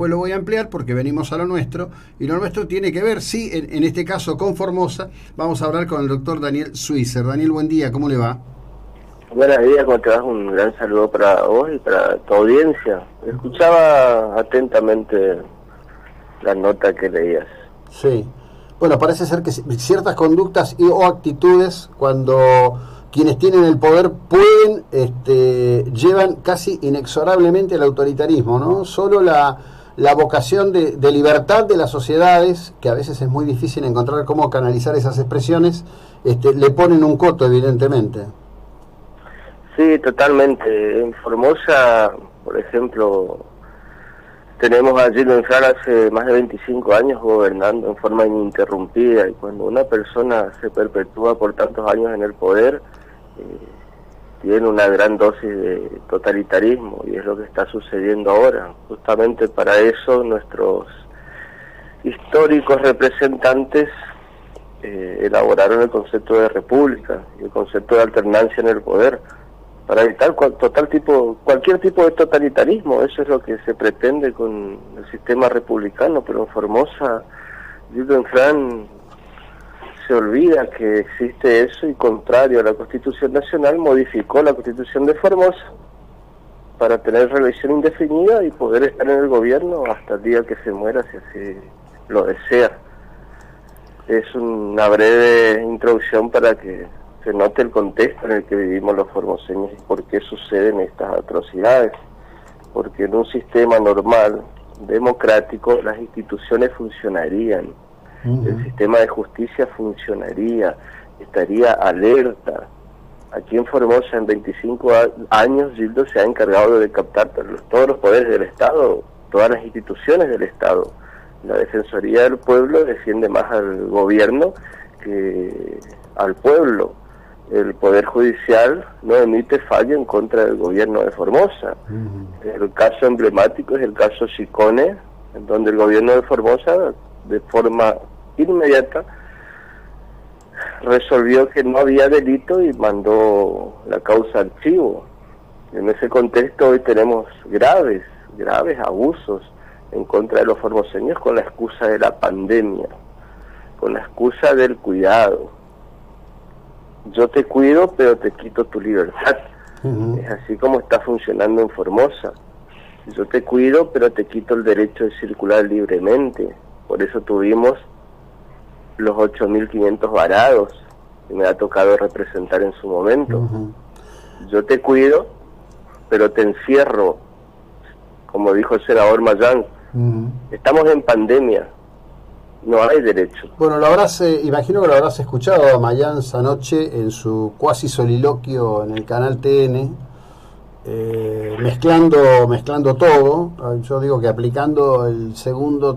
Pues lo voy a ampliar porque venimos a lo nuestro y lo nuestro tiene que ver, sí, en este caso con Formosa. Vamos a hablar con el doctor Daniel Suizer. Daniel, buen día, ¿cómo le va? Buenos días, ¿cómo te vas? Un gran saludo para vos y para tu audiencia. Escuchaba atentamente la nota que leías. Sí. Bueno, parece ser que ciertas conductas o actitudes, cuando quienes tienen el poder pueden, llevan casi inexorablemente al autoritarismo, ¿no? Solo la vocación de libertad de las sociedades, que a veces es muy difícil encontrar cómo canalizar esas expresiones, le ponen un coto, evidentemente. Sí, totalmente. En Formosa, por ejemplo, tenemos a Gildo Infran hace más de 25 años gobernando en forma ininterrumpida, y cuando una persona se perpetúa por tantos años en el poder, tiene una gran dosis de totalitarismo, y es lo que está sucediendo ahora. Justamente para eso nuestros históricos representantes elaboraron el concepto de república y el concepto de alternancia en el poder, para evitar cualquier tipo de totalitarismo. Eso es lo que se pretende con el sistema republicano. Pero en Formosa, Gildo Infran se olvida que existe eso, y contrario a la Constitución Nacional, modificó la Constitución de Formosa para tener reelección indefinida y poder estar en el gobierno hasta el día que se muera, si así lo desea. Es una breve introducción para que se note el contexto en el que vivimos los formoseños y por qué suceden estas atrocidades. Porque en un sistema normal, democrático, las instituciones funcionarían, el sistema de justicia funcionaría, estaría alerta. Aquí en Formosa, en 25 años, Gildo se ha encargado de captar todos los poderes del Estado, todas las instituciones del Estado. La Defensoría del Pueblo defiende más al gobierno que al pueblo. El Poder Judicial no emite fallo en contra del gobierno de Formosa. El caso emblemático es el caso Chicone, en donde el gobierno de Formosa, de forma inmediata, resolvió que no había delito y mandó la causa al archivo. En ese contexto hoy tenemos graves abusos en contra de los formoseños con la excusa de la pandemia, con la excusa del cuidado. Yo te cuido, pero te quito tu libertad. Es así como está funcionando en Formosa. Yo te cuido, pero te quito el derecho de circular libremente. Por eso tuvimos los 8.500 varados que me ha tocado representar en su momento. Yo te cuido, pero te encierro, como dijo el senador Mayán. Estamos en pandemia, no hay derecho. Bueno, imagino que lo habrás escuchado a Mayans anoche en su cuasi soliloquio en el canal TN, mezclando todo. Yo digo que aplicando el segundo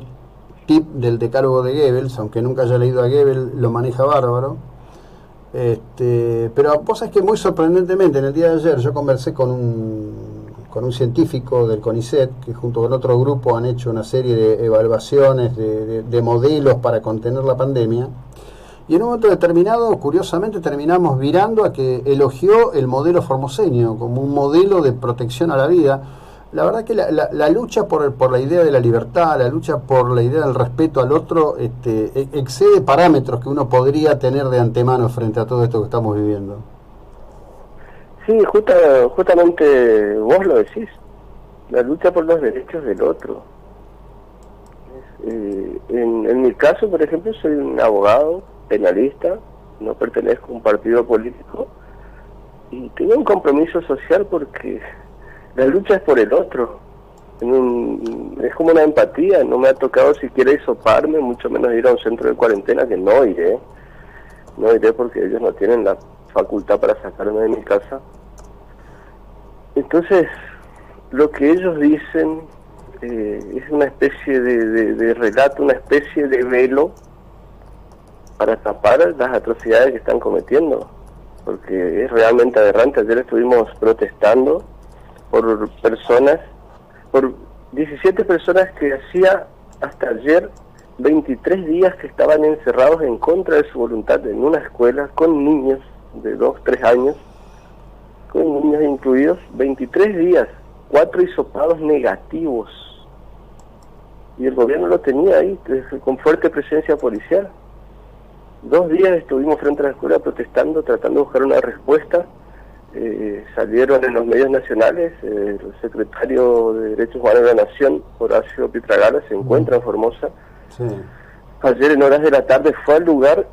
tip del decálogo de Goebbels, aunque nunca haya leído a Goebbels, lo maneja bárbaro. Pero vos sabés que muy sorprendentemente en el día de ayer yo conversé con un científico del CONICET, que junto con otro grupo han hecho una serie de evaluaciones de modelos para contener la pandemia, y en un momento determinado, curiosamente, terminamos virando a que elogió el modelo formoseño como un modelo de protección a la vida. La verdad que la lucha por la idea de la libertad, la lucha por la idea del respeto al otro, excede parámetros que uno podría tener de antemano frente a todo esto que estamos viviendo. Sí, justamente vos lo decís, la lucha por los derechos del otro. En mi caso, por ejemplo, soy un abogado penalista, no pertenezco a un partido político, y tengo un compromiso social porque la lucha es por el otro. Es como una empatía. No me ha tocado siquiera hisoparme, mucho menos ir a un centro de cuarentena, que no iré porque ellos no tienen la facultad para sacarme de mi casa. Entonces, lo que ellos dicen es una especie de relato, una especie de velo para tapar las atrocidades que están cometiendo, porque es realmente aberrante. Ayer estuvimos protestando por 17 personas que hacía hasta ayer 23 días que estaban encerrados en contra de su voluntad en una escuela con niños de 2, 3 años, con niños incluidos. 23 días, 4 hisopados negativos. y el gobierno lo tenía ahí, con fuerte presencia policial. 2 días estuvimos frente a la escuela protestando, tratando de buscar una respuesta. Salieron en los medios nacionales, el secretario de Derechos Humanos de la Nación, Horacio Pitragala, se encuentra en Formosa. Sí. Ayer en horas de la tarde fue al lugar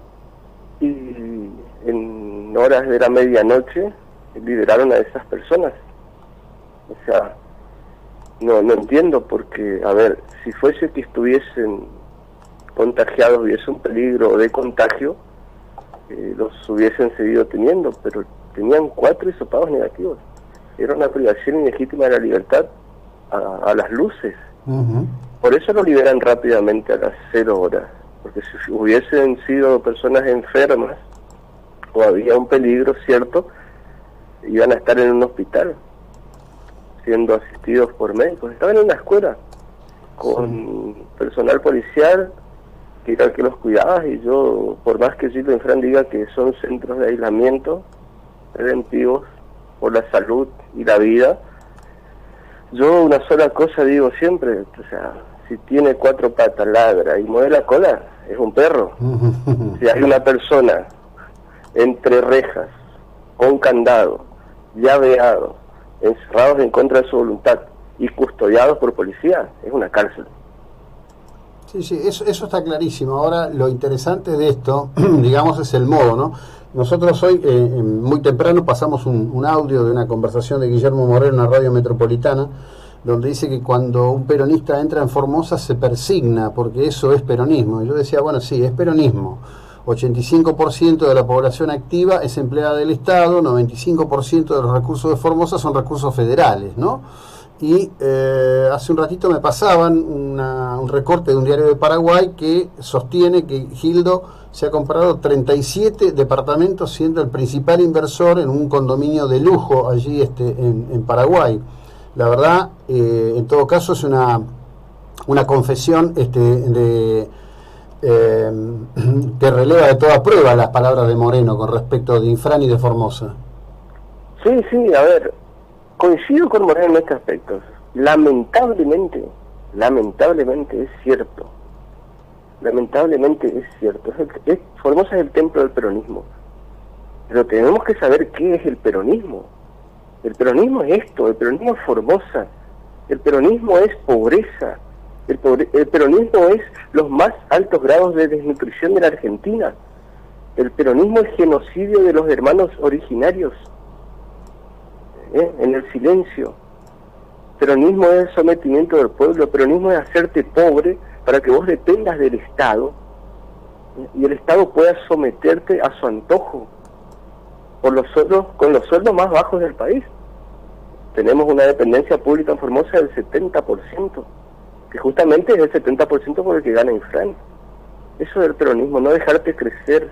y en horas de la medianoche liberaron a esas personas. O sea, no entiendo, porque, a ver, si fuese que estuviesen contagiados, hubiese un peligro de contagio, los hubiesen seguido teniendo, pero tenían 4 hisopados negativos. Era una privación ilegítima de la libertad a las luces. Por eso lo liberan rápidamente a las 0 horas, porque si hubiesen sido personas enfermas o había un peligro cierto, iban a estar en un hospital siendo asistidos por médicos. Estaban en una escuela con personal policial que era el que los cuidaba, y yo, por más que Gildo Infran diga que son centros de aislamiento preventivos por la salud y la vida, yo una sola cosa digo siempre: o sea, si tiene 4 patas, ladra y mueve la cola, es un perro. Si hay una persona entre rejas, con candado, llaveado, encerrados en contra de su voluntad y custodiados por policía, es una cárcel. Sí, eso está clarísimo. Ahora, lo interesante de esto, digamos, es el modo, ¿no? Nosotros hoy, muy temprano, pasamos un audio de una conversación de Guillermo Moreno en la radio metropolitana, donde dice que cuando un peronista entra en Formosa se persigna, porque eso es peronismo. Y yo decía, bueno, sí, es peronismo. 85% de la población activa es empleada del Estado, 95% de los recursos de Formosa son recursos federales, ¿no? Y hace un ratito me pasaban un recorte de un diario de Paraguay que sostiene que Gildo se ha comprado 37 departamentos, siendo el principal inversor en un condominio de lujo allí en Paraguay. La verdad, en todo caso, es una confesión que releva de toda prueba las palabras de Moreno con respecto de Infran y de Formosa. Sí, a ver, coincido con Moreno en este aspecto. Lamentablemente es cierto. Lamentablemente es cierto. Formosa es el templo del peronismo. Pero tenemos que saber qué es el peronismo. El peronismo es esto, el peronismo es Formosa. El peronismo es pobreza. El peronismo es los más altos grados de desnutrición de la Argentina. El peronismo es genocidio de los hermanos originarios. En el silencio. Peronismo es sometimiento del pueblo. Peronismo es hacerte pobre para que vos dependas del Estado y el Estado pueda someterte a su antojo con los sueldos más bajos del país. Tenemos una dependencia pública en Formosa del 70%, que justamente es el 70% por el que gana Infran. Eso del peronismo, no dejarte crecer,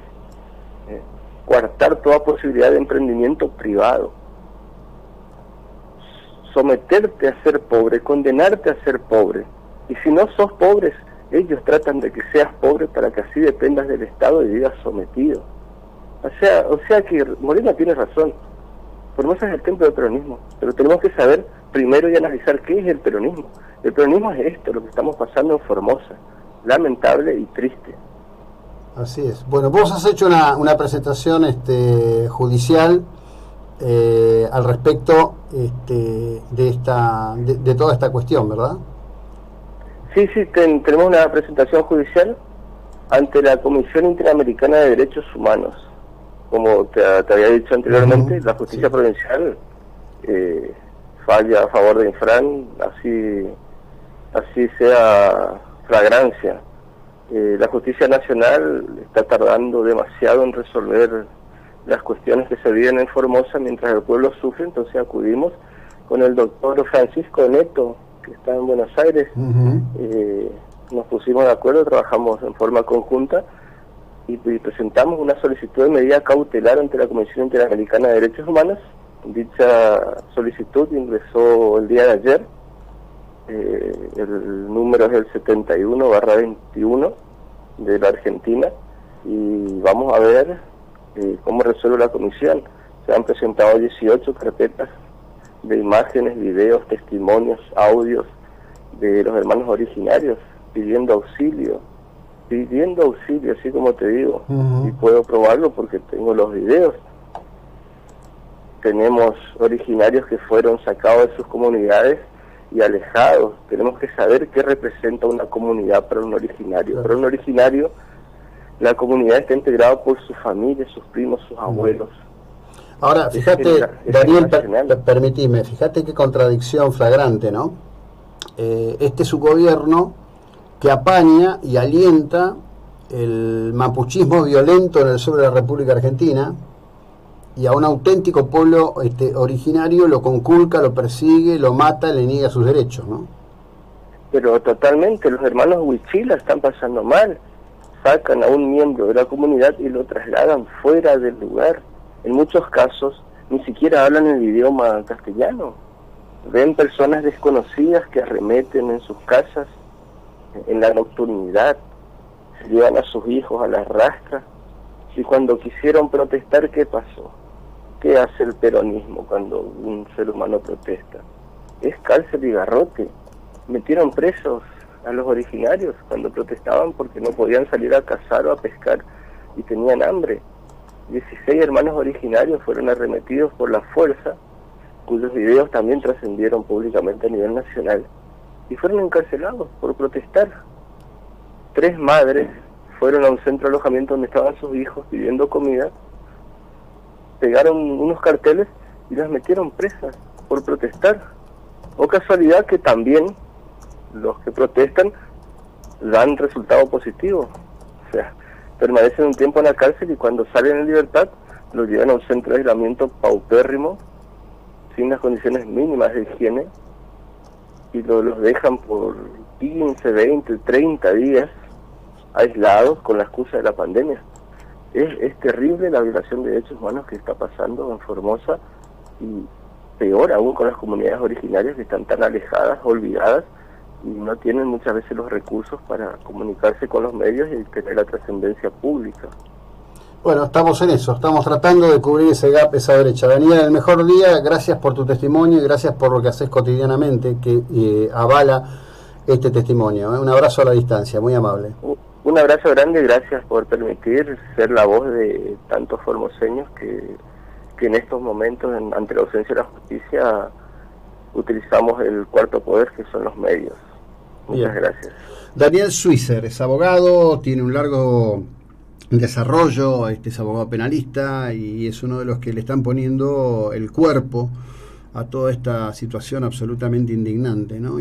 coartar toda posibilidad de emprendimiento privado, someterte a ser pobre, condenarte a ser pobre. Y si no sos pobre, ellos tratan de que seas pobre para que así dependas del Estado y vivas sometido. O sea que Moreno tiene razón. Formosa es el templo del peronismo, pero tenemos que saber primero y analizar qué es el peronismo. El peronismo es esto, lo que estamos pasando en Formosa, lamentable y triste. Así es. Bueno, vos has hecho una presentación judicial al respecto de toda esta cuestión, ¿verdad? Sí, tenemos una presentación judicial ante la Comisión Interamericana de Derechos Humanos. Como te había dicho anteriormente, la justicia provincial falla a favor de Infran, así sea flagrancia. La justicia nacional está tardando demasiado en resolver las cuestiones que se viven en Formosa mientras el pueblo sufre. Entonces acudimos con el doctor Francisco Neto, que está en Buenos Aires. Nos pusimos de acuerdo, trabajamos en forma conjunta y presentamos una solicitud de medida cautelar ante la Comisión Interamericana de Derechos Humanos. Dicha solicitud ingresó el día de ayer. El número es el 71/21 de la Argentina, y vamos a ver cómo resuelve la comisión. Se han presentado 18 carpetas de imágenes, videos, testimonios, audios de los hermanos originarios pidiendo auxilio, así como te digo, y puedo probarlo porque tengo los videos. Tenemos originarios que fueron sacados de sus comunidades y alejados. Tenemos que saber qué representa una comunidad para un originario. Claro. Para un originario, la comunidad está integrada por su familia, sus primos, sus abuelos. Ahora, fíjate, Daniel, permitime, fíjate qué contradicción flagrante, ¿no? Este es su gobierno que apaña y alienta el mapuchismo violento en el sur de la República Argentina, y a un auténtico pueblo originario lo conculca, lo persigue, lo mata, le niega sus derechos, ¿no? Pero totalmente, los hermanos Huichila están pasando mal. Sacan a un miembro de la comunidad y lo trasladan fuera del lugar. En muchos casos ni siquiera hablan el idioma castellano. Ven personas desconocidas que arremeten en sus casas en la nocturnidad, se llevan a sus hijos a las rastras. Y cuando quisieron protestar, ¿qué pasó? ¿Qué hace el peronismo cuando un ser humano protesta? Es cárcel y garrote. Metieron presos a los originarios cuando protestaban porque no podían salir a cazar o a pescar y tenían hambre. 16 hermanos originarios fueron arremetidos por la fuerza, cuyos videos también trascendieron públicamente a nivel nacional, y fueron encarcelados por protestar. 3 madres fueron a un centro de alojamiento donde estaban sus hijos pidiendo comida, pegaron unos carteles y las metieron presas por protestar. O casualidad que también los que protestan dan resultado positivo. O sea, permanecen un tiempo en la cárcel y cuando salen en libertad los llevan a un centro de aislamiento paupérrimo, sin las condiciones mínimas de higiene, y los dejan por 15, 20, 30 días aislados con la excusa de la pandemia. Es terrible la violación de derechos humanos que está pasando en Formosa, y peor aún con las comunidades originarias que están tan alejadas, olvidadas, y no tienen muchas veces los recursos para comunicarse con los medios y tener la trascendencia pública. Bueno, estamos en eso, estamos tratando de cubrir ese gap, esa brecha. Daniel, el mejor día, gracias por tu testimonio y gracias por lo que haces cotidianamente, que avala este testimonio. Un abrazo a la distancia, muy amable. Un abrazo grande y gracias por permitir ser la voz de tantos formoseños que en estos momentos, ante la ausencia de la justicia, utilizamos el cuarto poder, que son los medios. Muchas gracias. Daniel Swisher es abogado, tiene un largo desarrollo, es abogado penalista y es uno de los que le están poniendo el cuerpo a toda esta situación absolutamente indignante, ¿no?